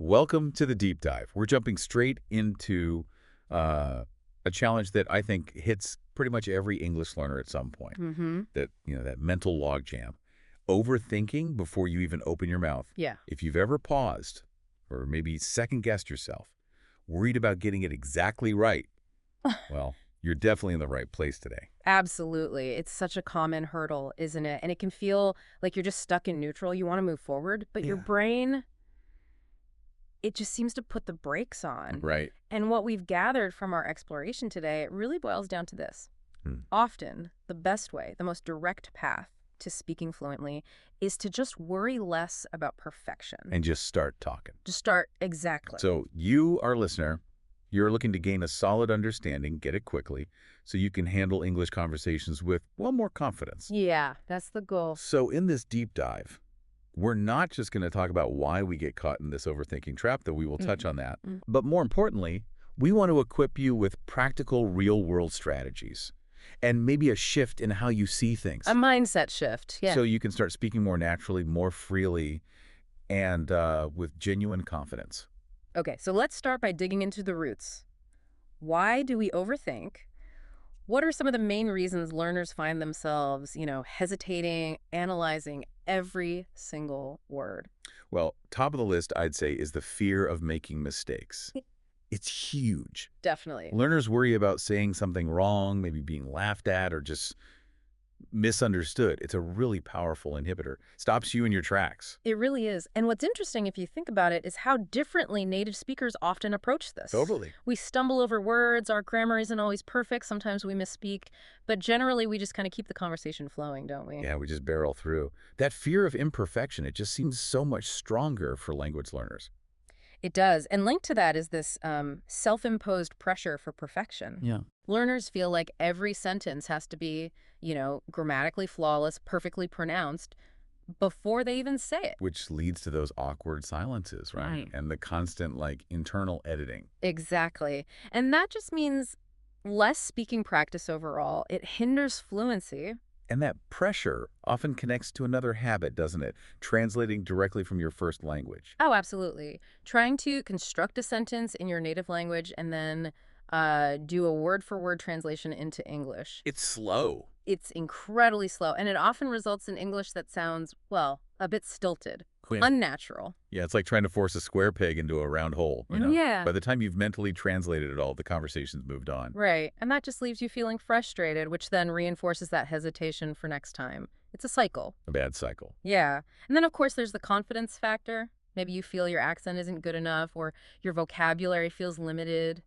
Welcome to the deep dive. We're jumping straight into a challenge that I think hits pretty much every English learner at some point. That mental logjam. Overthinking before you even open your mouth. Yeah. If you've ever paused or maybe second-guessed yourself, worried about getting it exactly right, well, you're definitely in the right place today. Absolutely. It's such a common hurdle, isn't it? And it can feel like you're just stuck in neutral. You want to move forward, but your Yeah. brain, it just seems to put the brakes on. Right. And what we've gathered from our exploration today, it really boils down to this. Often, the best way, the most direct path to speaking fluently is to just worry less about perfection. And just start talking. Just start, exactly. So you, our listener, you're looking to gain a solid understanding, get it quickly, so you can handle English conversations with, well, more confidence. Yeah, that's the goal. So in this deep dive, we're not just going to talk about why we get caught in this overthinking trap, though we will touch on that. But more importantly, we want to equip you with practical real-world strategies and maybe a shift in how you see things. A mindset shift, yeah. So you can start speaking more naturally, more freely, and with genuine confidence. Okay, so let's start by digging into the roots. Why do we overthink? What are some of the main reasons learners find themselves, hesitating, analyzing every single word? Well, top of the list, I'd say, is the fear of making mistakes. It's huge. Definitely. Learners worry about saying something wrong, maybe being laughed at, or just misunderstood. It's a really powerful inhibitor. Stops you in your tracks. It really is. And what's interesting, if you think about it, is how differently native speakers often approach this. Totally. We stumble over words, our grammar isn't always perfect, sometimes we misspeak, but generally we just kind of keep the conversation flowing, don't we? Yeah, we just barrel through. That fear of imperfection, it just seems so much stronger for language learners. It does. And linked to that is this self-imposed pressure for perfection. Yeah. Learners feel like every sentence has to be, grammatically flawless, perfectly pronounced before they even say it. Which leads to those awkward silences, right? And the constant, internal editing. Exactly. And that just means less speaking practice overall. It hinders fluency. And that pressure often connects to another habit, doesn't it? Translating directly from your first language. Oh, absolutely. Trying to construct a sentence in your native language and then do a word-for-word translation into English. It's slow. It's incredibly slow, and it often results in English that sounds, well, a bit stilted, unnatural. Yeah, it's like trying to force a square peg into a round hole. Yeah. By the time you've mentally translated it all, the conversation's moved on. Right, and that just leaves you feeling frustrated, which then reinforces that hesitation for next time. It's a cycle. A bad cycle. Yeah. And then, of course, there's the confidence factor. Maybe you feel your accent isn't good enough or your vocabulary feels limited.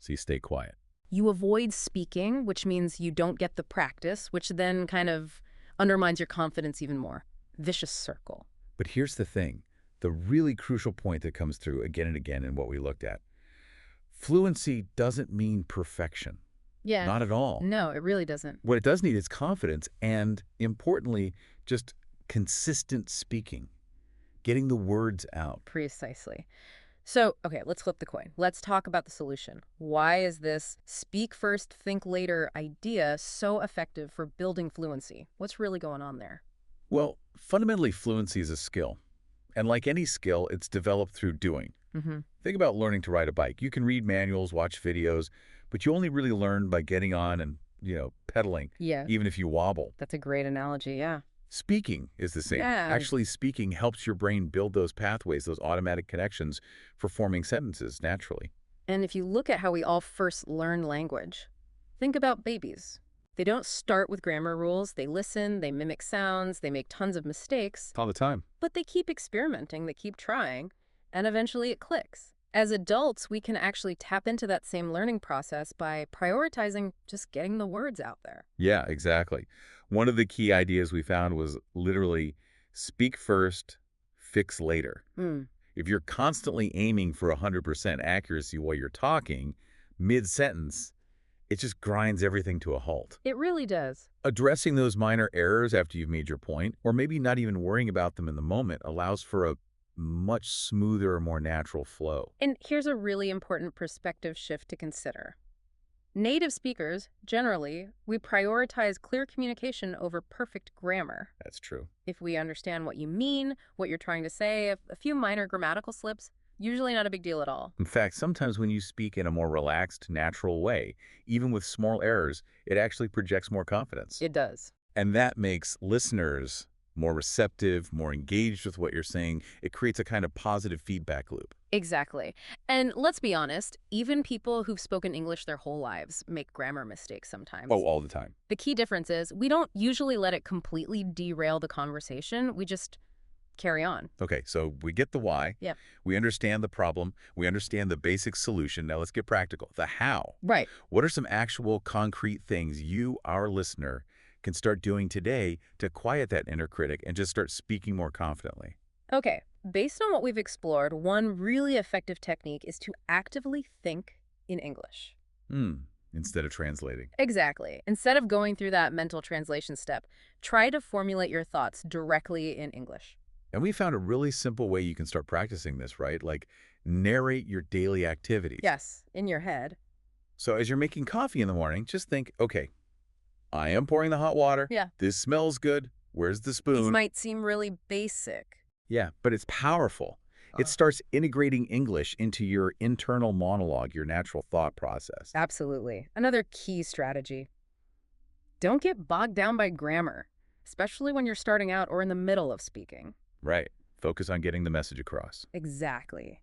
So you stay quiet. You avoid speaking, which means you don't get the practice, which then kind of undermines your confidence even more. Vicious circle. But here's the thing, the really crucial point that comes through again and again in what we looked at. Fluency doesn't mean perfection. Yeah. Not at all. No, it really doesn't. What it does need is confidence and, importantly, just consistent speaking, getting the words out. Precisely. So, okay, let's flip the coin. Let's talk about the solution. Why is this speak first, think later idea so effective for building fluency? What's really going on there? Well, fundamentally, fluency is a skill. And like any skill, it's developed through doing. Think about learning to ride a bike. You can read manuals, watch videos, but you only really learn by getting on and, pedaling, Yeah. even if you wobble. That's a great analogy, yeah. Speaking is the same. Yeah. Actually, speaking helps your brain build those pathways, those automatic connections for forming sentences naturally. And if you look at how we all first learn language, think about babies. They don't start with grammar rules. They listen, they mimic sounds, they make tons of mistakes. All the time. But they keep experimenting, they keep trying, and eventually it clicks. As adults, we can actually tap into that same learning process by prioritizing just getting the words out there. Yeah, exactly. One of the key ideas we found was literally speak first, fix later. If you're constantly aiming for 100% accuracy while you're talking, mid-sentence, it just grinds everything to a halt. It really does. Addressing those minor errors after you've made your point, or maybe not even worrying about them in the moment, allows for a much smoother, more natural flow. And here's a really important perspective shift to consider. Native speakers, generally, we prioritize clear communication over perfect grammar. That's true. If we understand what you mean, what you're trying to say, a few minor grammatical slips, Usually not a big deal at all. In fact, sometimes when you speak in a more relaxed, natural way, even with small errors, it actually projects more confidence. It does. And that makes listeners more receptive, more engaged with what you're saying. It creates a kind of positive feedback loop. Exactly. And let's be honest, even people who've spoken English their whole lives make grammar mistakes Oh, sometimes. all the time. The key difference is we don't usually let it completely derail the conversation. We just carry on. Okay, so we get the why. Yeah. We understand the problem. We understand the basic solution. Now let's get practical. The how. Right. What are some actual concrete things you, our listener, can start doing today to quiet that inner critic and just start speaking more confidently? Okay. Based on what we've explored, one really effective technique is to actively think in English. Instead of translating. Exactly. Instead of going through that mental translation step, try to formulate your thoughts directly in English. And we found a really simple way you can start practicing this, right? Like narrate your daily activities. Yes, in your head. So as you're making coffee in the morning, just think, okay, I am pouring the hot water. Yeah. This smells good. Where's the These spoon? might seem really basic. Yeah, but it's powerful. It starts integrating English into your internal monologue, your natural thought process. Absolutely. Another key strategy. Don't get bogged down by grammar, especially when you're starting out or in the middle of speaking. Right. Focus on getting the message across. Exactly.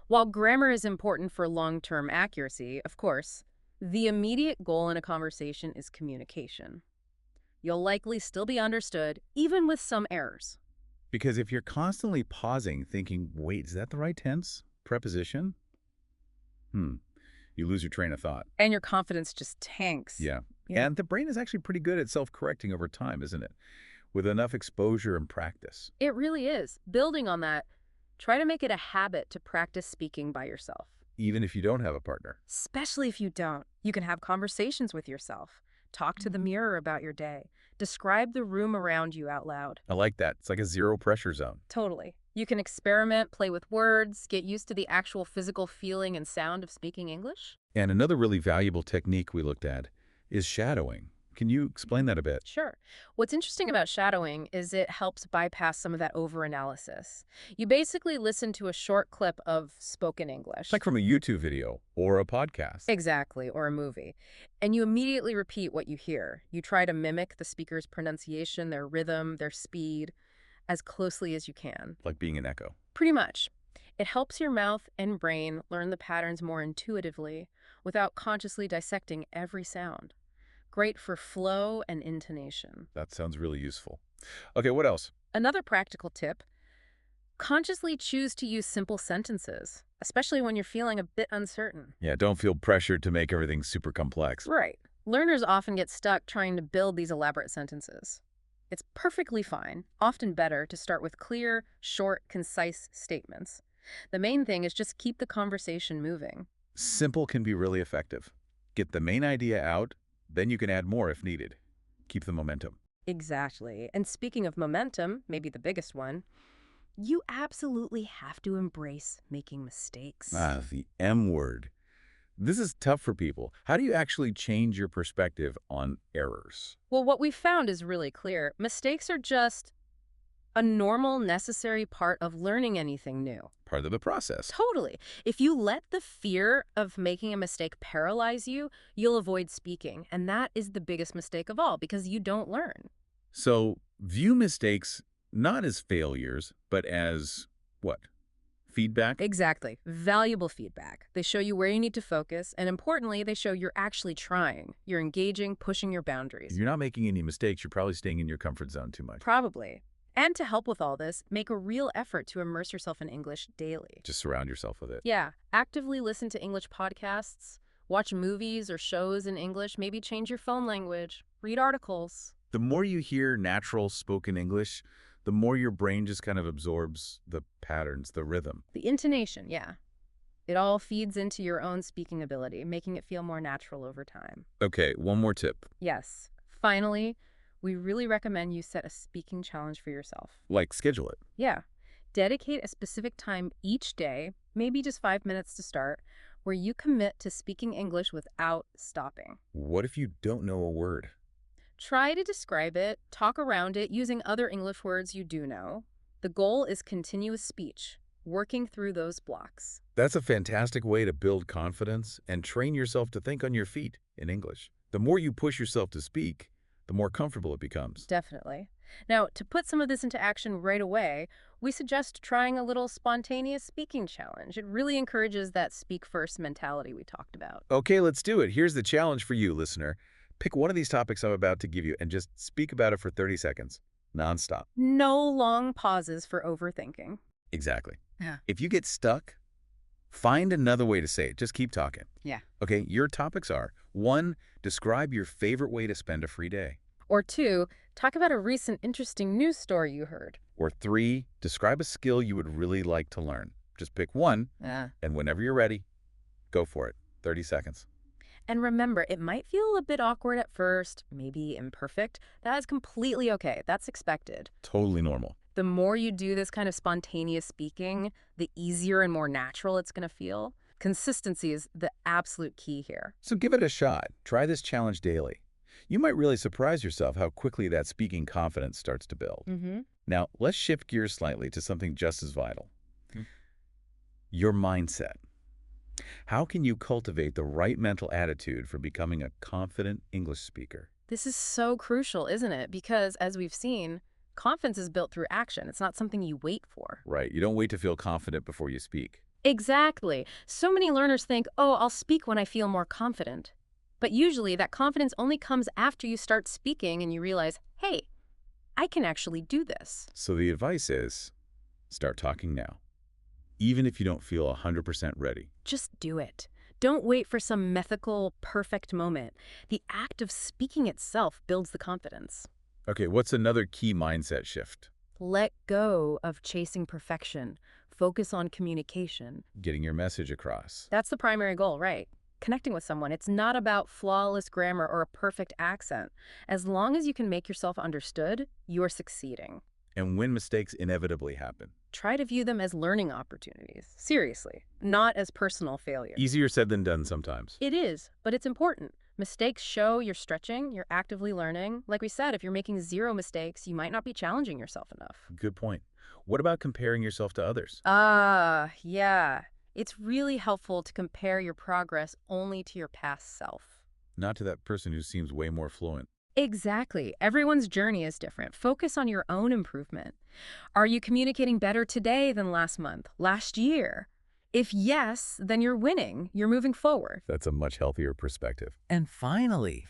While grammar is important for long-term accuracy, of course, the immediate goal in a conversation is communication. You'll likely still be understood, even with some errors. Because if you're constantly pausing, thinking, wait, is that the right tense? Preposition? You lose your train of thought. And your confidence just tanks. Yeah. Yeah. And the brain is actually pretty good at self-correcting over time, isn't it? With enough exposure and practice. It really is. Building on that, try to make it a habit to practice speaking by yourself. Even if you don't have a partner. Especially if you don't. You can have conversations with yourself. Talk to the mirror about your day. Describe the room around you out loud. I like that. It's like a zero pressure zone. Totally. You can experiment, play with words, get used to the actual physical feeling and sound of speaking English. And another really valuable technique we looked at is shadowing. Can you explain that a bit? Sure. What's interesting about shadowing is it helps bypass some of that overanalysis. You basically listen to a short clip of spoken English. It's like from a YouTube video or a podcast. Exactly, or a movie. And you immediately repeat what you hear. You try to mimic the speaker's pronunciation, their rhythm, their speed, as closely as you can. Like being an echo. Pretty much. It helps your mouth and brain learn the patterns more intuitively without consciously dissecting every sound. Great for flow and intonation. That sounds really useful. Okay, what else? Another practical tip, consciously choose to use simple sentences, especially when you're feeling a bit uncertain. Yeah, don't feel pressured to make everything super complex. Right. Learners often get stuck trying to build these elaborate sentences. It's perfectly fine, often better, to start with clear, short, concise statements. The main thing is just keep the conversation moving. Simple can be really effective. Get the main idea out, then you can add more if needed. Keep the momentum. Exactly. And speaking of momentum, maybe the biggest one, you absolutely have to embrace making mistakes. The M word. This is tough for people. How do you actually change your perspective on errors? Well, what we found is really clear. Mistakes are just a normal, necessary part of learning anything new. Part of the process. Totally. If you let the fear of making a mistake paralyze you, you'll avoid speaking. And that is the biggest mistake of all because you don't learn. So view mistakes not as failures, but as what? Feedback? Exactly. Valuable feedback. They show you where you need to focus, and importantly, they show you're actually trying. You're engaging, pushing your boundaries. If you're not making any mistakes, you're probably staying in your comfort zone too much. Probably. And to help with all this, make a real effort to immerse yourself in English daily. Just surround yourself with it. Yeah. Actively listen to English podcasts, watch movies or shows in English, maybe change your phone language, read articles. The more you hear natural spoken English, the more your brain just kind of absorbs the patterns, the rhythm. The intonation, yeah. It all feeds into your own speaking ability, making it feel more natural over time. Okay, one more tip. Yes. Finally, we really recommend you set a speaking challenge for yourself. Like schedule it. Yeah. Dedicate a specific time each day, maybe just 5 minutes to start, where you commit to speaking English without stopping. What if you don't know a word? Try to describe it, talk around it using other English words you do know. The goal is continuous speech, working through those blocks. That's a fantastic way to build confidence and train yourself to think on your feet in English. The more you push yourself to speak, the more comfortable it becomes. Definitely. Now, to put some of this into action right away, we suggest trying a little spontaneous speaking challenge. It really encourages that speak first mentality we talked about. Okay, let's do it. Here's the challenge for you, listener. Pick one of these topics I'm about to give you and just speak about it for 30 seconds, nonstop. No long pauses for overthinking. Exactly. Yeah. If you get stuck, find another way to say it. Just keep talking. Yeah. Okay, your topics are: 1, describe your favorite way to spend a free day. Or 2, talk about a recent interesting news story you heard. Or 3, describe a skill you would really like to learn. Just pick one, Yeah. and whenever you're ready, go for it. 30 seconds. And remember, it might feel a bit awkward at first, maybe imperfect. That is completely okay. That's expected. Totally normal. The more you do this kind of spontaneous speaking, the easier and more natural it's going to feel. Consistency is the absolute key here. So give it a shot. Try this challenge daily. You might really surprise yourself how quickly that speaking confidence starts to build. Mm-hmm. Now, let's shift gears slightly to something just as vital. Your mindset. How can you cultivate the right mental attitude for becoming a confident English speaker? This is so crucial, isn't it? Because, as we've seen, confidence is built through action. It's not something you wait for. Right. You don't wait to feel confident before you speak. Exactly. So many learners think, oh, I'll speak when I feel more confident. But usually that confidence only comes after you start speaking and you realize, hey, I can actually do this. So the advice is, start talking now, even if you don't feel 100% ready. Just do it. Don't wait for some mythical, perfect moment. The act of speaking itself builds the confidence. Okay, what's another key mindset shift? Let go of chasing perfection. Focus on communication. Getting your message across. That's the primary goal, right? Connecting with someone. It's not about flawless grammar or a perfect accent. As long as you can make yourself understood, you're succeeding. And when mistakes inevitably happen. Try to view them as learning opportunities. Seriously, not as personal failures. Easier said than done sometimes. It is, but it's important. Mistakes show you're stretching, you're actively learning. Like we said, if you're making 0 mistakes, you might not be challenging yourself enough. Good point. What about comparing yourself to others? Yeah. It's really helpful to compare your progress only to your past self. Not to that person who seems way more fluent. Exactly. Everyone's journey is different. Focus on your own improvement. Are you communicating better today than last month, last year? If yes, then you're winning. You're moving forward. That's a much healthier perspective. And finally,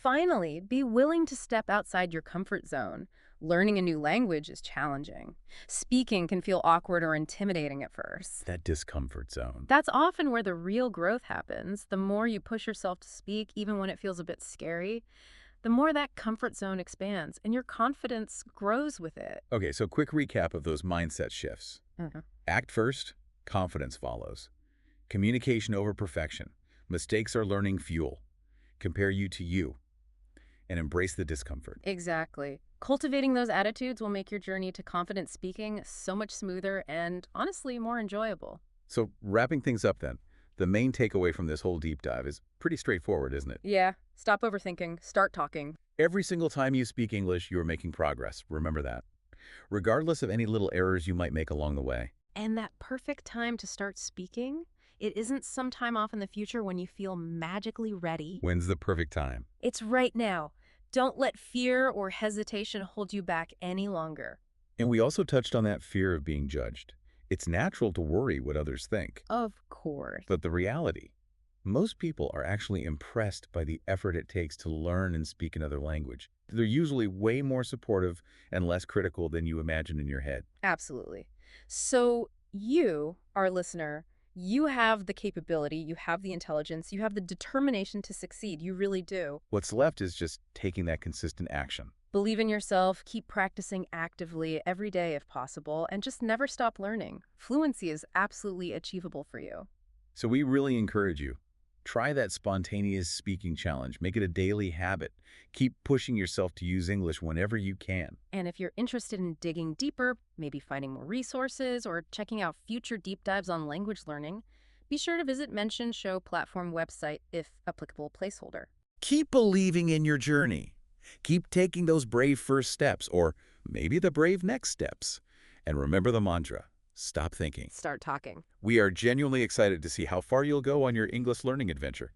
Be willing to step outside your comfort zone. Learning a new language is challenging. Speaking can feel awkward or intimidating at first. that discomfort zone. That's often where the real growth happens. The more you push yourself to speak, even when it feels a bit scary, the more that comfort zone expands and your confidence grows with it. Okay, so quick recap of those mindset shifts. Mhm. Act first, confidence follows. Communication over perfection. Mistakes are learning fuel. Compare you to you. And embrace the discomfort. Exactly. Cultivating those attitudes will make your journey to confident speaking so much smoother and, honestly, more enjoyable. So wrapping things up then, the main takeaway from this whole deep dive is pretty straightforward, isn't it? Yeah, stop overthinking, start talking. Every single time you speak English, you are making progress. Remember that. Regardless of any little errors you might make along the way. And that perfect time to start speaking, it isn't sometime off in the future when you feel magically ready. When's the perfect time? It's right now. Don't let fear or hesitation hold you back any longer. And we also touched on that fear of being judged. It's natural to worry what others think. Of course. But the reality, most people are actually impressed by the effort it takes to learn and speak another language. They're usually way more supportive and less critical than you imagine in your head. Absolutely. So you, our listener, you have the capability, you have the intelligence, you have the determination to succeed. You really do. What's left is just taking that consistent action. Believe in yourself, keep practicing actively every day if possible, and just never stop learning. Fluency is absolutely achievable for you. So we really encourage you. Try that spontaneous speaking challenge. Make it a daily habit. Keep pushing yourself to use English whenever you can. And if you're interested in digging deeper, maybe finding more resources or checking out future deep dives on language learning, be sure to visit mentioned show platform website if applicable placeholder. Keep believing in your journey. Keep taking those brave first steps, or maybe the brave next steps. And remember the mantra, Stop thinking. Start talking. We are genuinely excited to see how far you'll go on your English learning adventure.